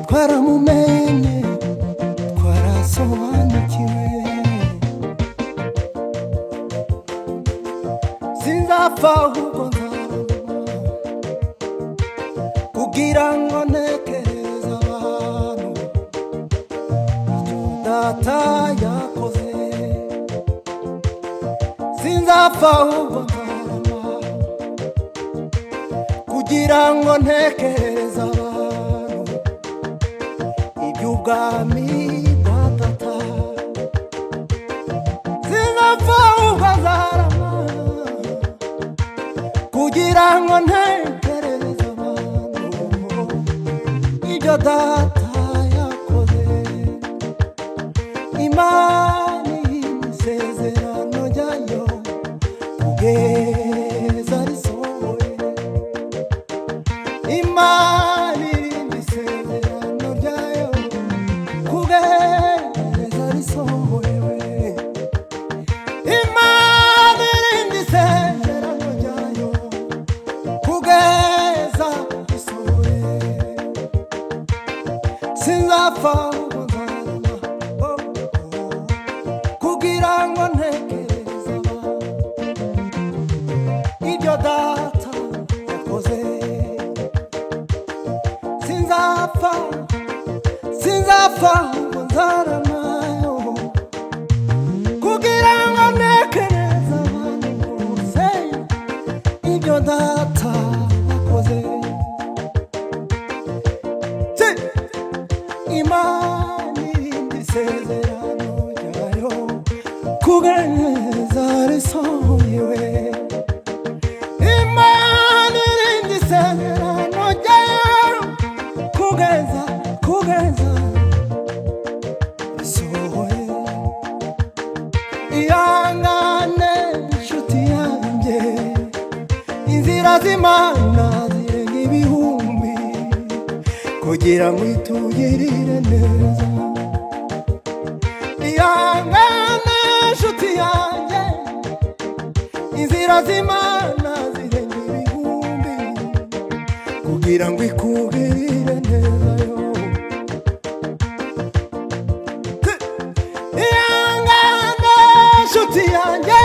twaramumenye twarasobanukiwe sinzapfa ahubwo nzarama kugira ngo ntekereze abantu icyo data yakoze sinzapfa ahubwo nzarama kugira ngo ntekereze abantu iby'ubwami bwa data sinzapfa ahubwo nzarama kugira ngo ntekereze abantu ibyo data yakoze Imana isezerano ryayo kugeza risohoye Imana isezerano ryayo kugeza risohoye Imana isezerano ryayo kugeza risohoye sinzapfa kugira ngo ntekereze ibyo data yakoze sinzapfa ngo nzaramayo kugira ngo ntekereze abantu bose ibyo data yakoze Imana isezerano ryayo kugeza risohoye Imana isezerano ryayo kugeza risohoye ihangane inshuti yanjye inzira z'Imana zirenga ibihumbi kugira ngo itugirire neza ihangane inshuti yanjye inzira z'Imana zirenga ibihumbi kugira ngo ikugirire neza ihangane inshuti yanjye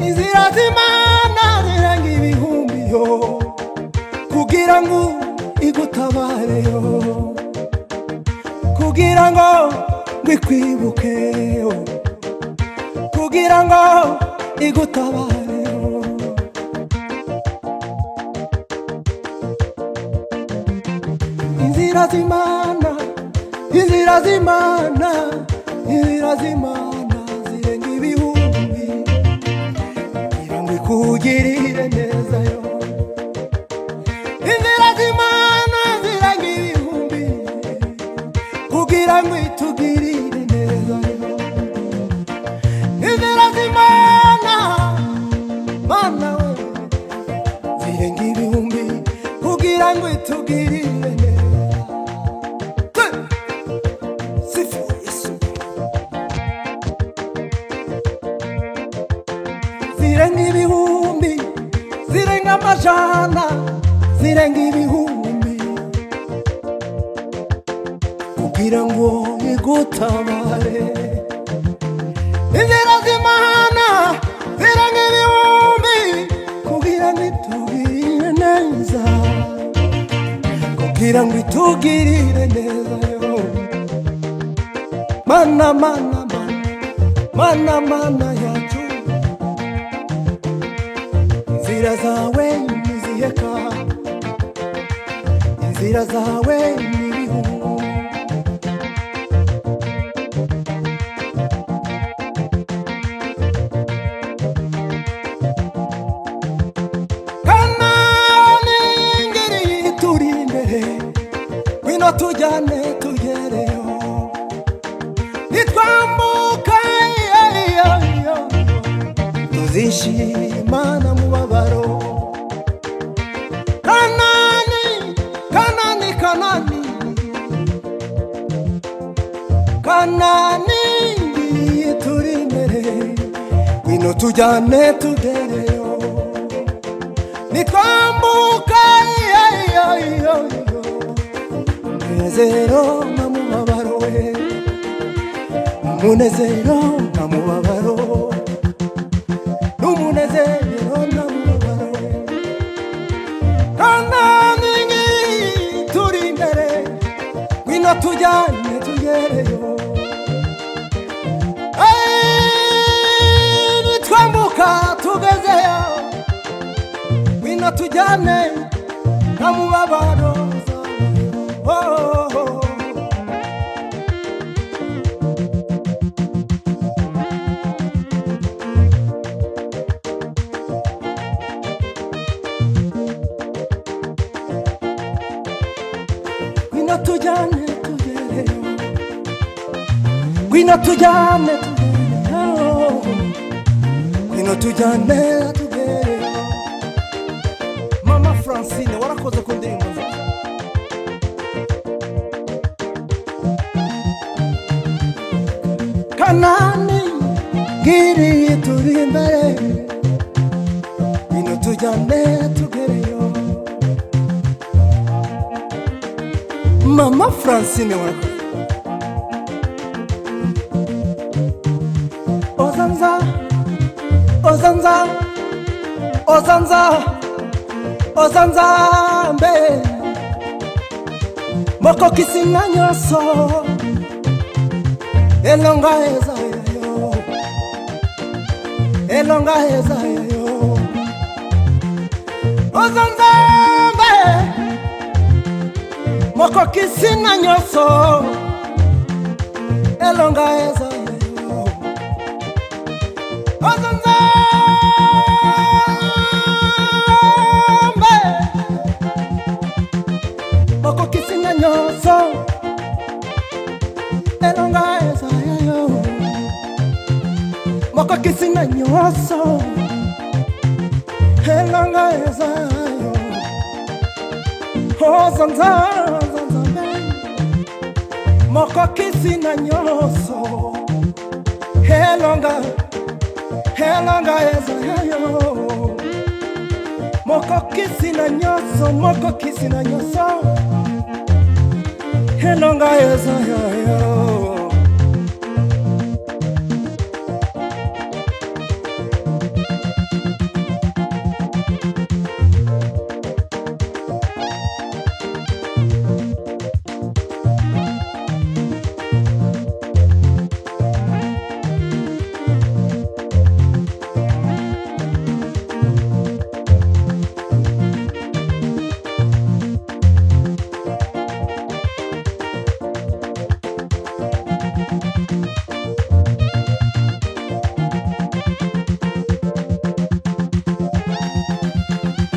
inzira z'Imana zirenga ibihumbi kugira ngo igutabare kugira ngo ikwibuke kugira ngo igutabare inzira z'Imana zirenga ibihumbi kugira ngo ikugirire neza inzira z'Imana zirenga ibihumbi kugira ngo itugirire neza inzira z'Imana Mana we zirenga ibihumbi kugira ngo itugirire neza sifu Yesu zirenga ibihumbi zirenga amajana zirenga ibihumbi kugira ngo igutabare inzira z'Imana zirenga ibihumbi kugira ngo itugirire neza kugira ngo itugirire neza Mana yacu inzira zawe niziheka inzira zawe n'ibihumbi Kanani ngiri turi imbere wino tujyane tugereyo nitwambuka tuzishimana mu babaro Kanani ngiye turi imbere ngwino tujyane tugereyo. Nitwambuka umunezero n'umubabaro we, umunezero n'umubabaro, n'umunezero n'umubabaro we. Kanani turi imbere, ngwino tujyane tugereyo. Nitwambuka tugezeyo, ngwino tujyane n'umubabaro. Ngwino tujyane tugereyo, ngwino tujyane tugereyo, ngwino tujyane tugereyo. Mama Francine warakoze ku ndirimbo nziza. Kanani ngiri turi imbere, ngwino tujyane tugereyo. Mama Francine warakoze. Ozanza, ozanza, ozanza, ozanza mbe moko kisina nyoso elonga eza yo, elonga eza yo. Ozanza mbe moko kisina nyoso elonga eza yo. Ozanza moko kisina nyoso elonga eza yo, moko kisina nyoso elonga eza yo. Ozanza moko kisina nyoso elonga, elonga eza yo, moko kisina nyoso, moko kisina nyoso elonga eza yo.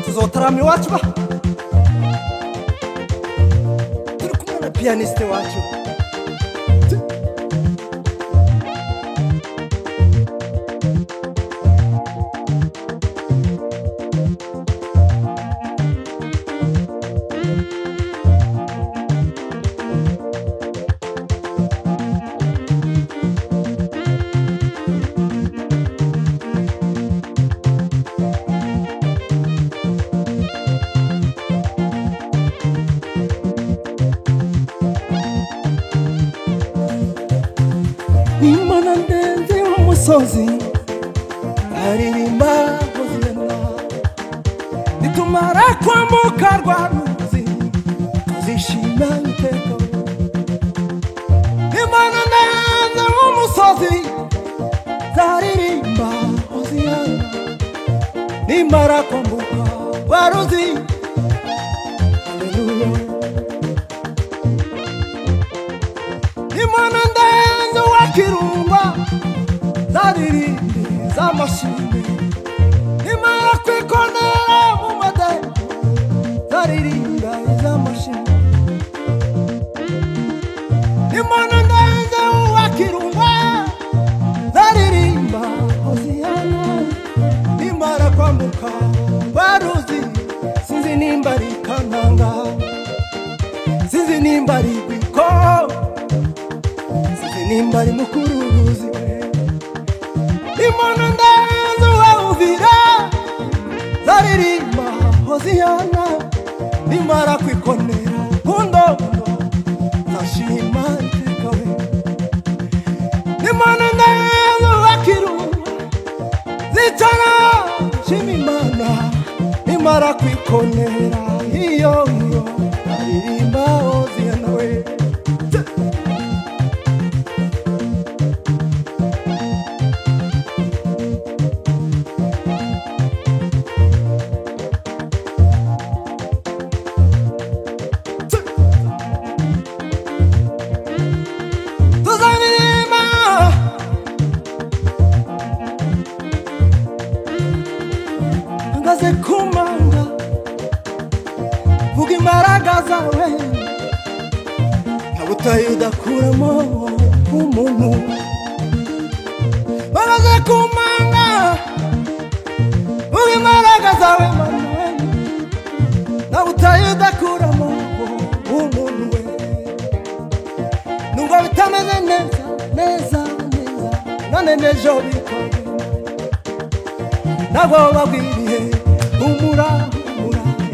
Tuzotarami wacu ba, turi kumwe na pianiste wacu. Nimona ndenze umusozi aririmba hoziyana, nitumara kwambuka rwa ruzi tuzishima iteka. Nimona ndenze umusozi aririmba hoziyana, nimara kwambuka rwa ruzi. Haleluya. Nimona ndenze wakirumba zaririmbi z'amashimwe, nimara kwikonera mu madeni zaririmba iz'amashimwe. Nimona ndenze wakirumba zaririmba hoziyana, nimara kwambuka baruzi. Sinzi nimba ari Kananga, sinzi nimba ari Bwiko, sinzi nimba ari Mukuruzi we. Nimona ndenze Hoziyana nimara kwikonera hundo nashima itekawe nimana nazo bakiru zitana shimimana nimara kwikonera iyo aririmba Hoziyana we ngaze kumanga vuga imbaraga zawe ntabutaye udakuramo umuntu ngaze kumanga vuga imbaraga zawe Mana ntabutaye udakuramo umuntu we nubwo bitameze neza none nejo bikora nabo babwiriye humura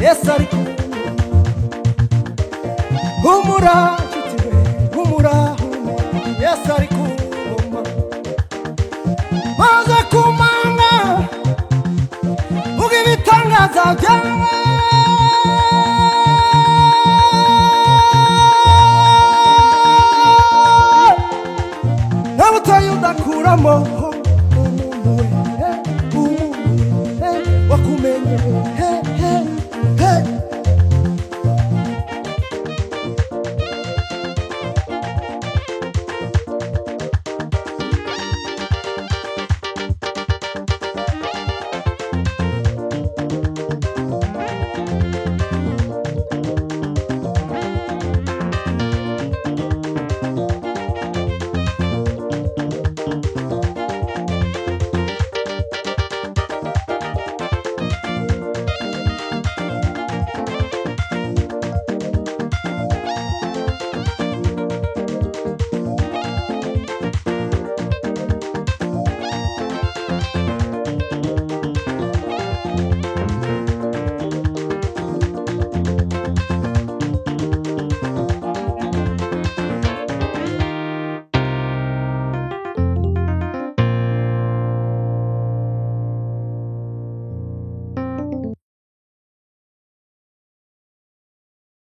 Yesu ari humura chitiwe humura Yesu ari kuma maze kumanga ugi bitangaza byawe nabutaye udakuramo